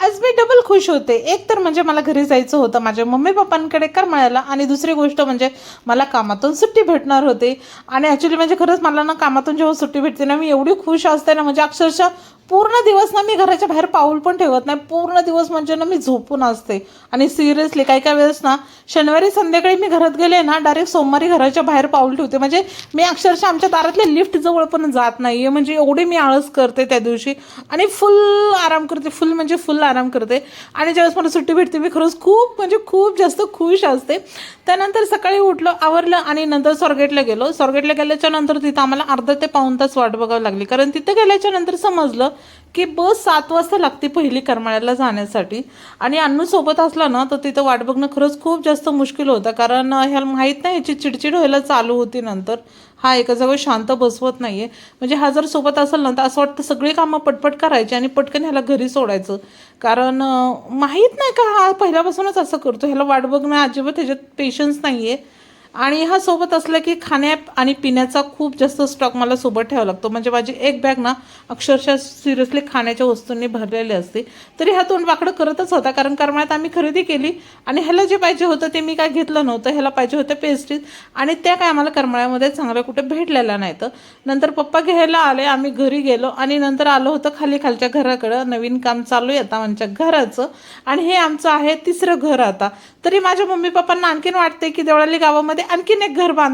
आज मी डबल खुश होते. एक तर म्हणजे मला घरी जायचं होतं माझ्या मम्मी पप्पांकडे करमाळ्याला, आणि दुसरी गोष्ट म्हणजे मला कामातून सुट्टी भेटणार होते. आणि ॲक्च्युली म्हणजे खरंच मला ना कामातून जेव्हा सुट्टी भेटते ना, मी एवढी खुश असते ना, म्हणजे अक्षरशः पूर्ण दिवस ना मी घराच्या बाहेर पाऊल पण ठेवत नाही. पूर्ण दिवस म्हणजे ना मी झोपून असते. आणि सिरियसली काही काही वेळेस ना शनिवारी संध्याकाळी मी घरात गेले ना, डायरेक्ट सोमवारी घराच्या बाहेर पाऊल ठेवते. म्हणजे मी अक्षरशः आमच्या दारातल्या लिफ्ट जवळ पण जात नाही आहे. म्हणजे एवढी मी आळस करते त्या दिवशी. आणि फुल आराम करते, फुल म्हणजे फुल आराम करते. आणि ज्यावेळेस मला सुट्टी भेटते मी खरंच खूप म्हणजे खूप जास्त खुश असते. त्यानंतर सकाळी उठलं, आवरलं आणि नंतर स्वारगेटला गेलो. स्वारगेटला गेल्याच्या नंतर तिथं आम्हाला अर्धा ते पाऊण तास वाट बघावी लागली. कारण तिथं गेल्याच्या नंतर समजलं की बस 7 वाजता लागते पहिली करमाळ्याला जाण्यासाठी. आणि अन्नू सोबत असला ना तर तिथं वाट बघणं खरंच खूप जास्त मुश्किल होतं. कारण ह्याला माहीत नाही, याची चिडचिड व्हायला चालू होती. नंतर हा एका जागेवर शांत बसवत नाही आहे. म्हणजे हा जर सोबत असेल ना तर असं वाटतं सगळी कामं पटपट करायची आणि पटकन ह्याला घरी सोडायचं. कारण माहीत नाही का हा पहिल्यापासूनच असं करतो. ह्याला वाट बघणं अजिबात ह्याच्यात पेशन्स नाही आहे. आणि हा सोबत असला की खाण्या आणि पिण्याचा खूप जास्त स्टॉक मला सोबत ठेवावा लागतो. म्हणजे माझी एक बॅग ना अक्षरशः सिरियसली खाण्याच्या वस्तूंनी भरलेली असते. तरी हा तोंड वाकडं करतच होता. कारण करमाळ्यात आम्ही खरेदी केली आणि ह्याला जे पाहिजे होतं ते मी काय घेतलं नव्हतं. ह्याला पाहिजे होत्या पेस्ट्रीज, आणि त्या काय आम्हाला करमाळ्यामध्ये चांगल्या कुठे भेटलेल्या नाहीत. नंतर पप्पा घ्यायला आले, आम्ही घरी गेलो आणि नंतर आलो होतं खालच्या घराकडं. नवीन काम चालू आहे आता आमच्या घराचं, आणि हे आमचं आहे 3रं घर आता. तरी माझ्या मम्मी पप्पांना आणखीन वाटते की देवळाली गावामध्ये आणखीन एक घर बांधायचं.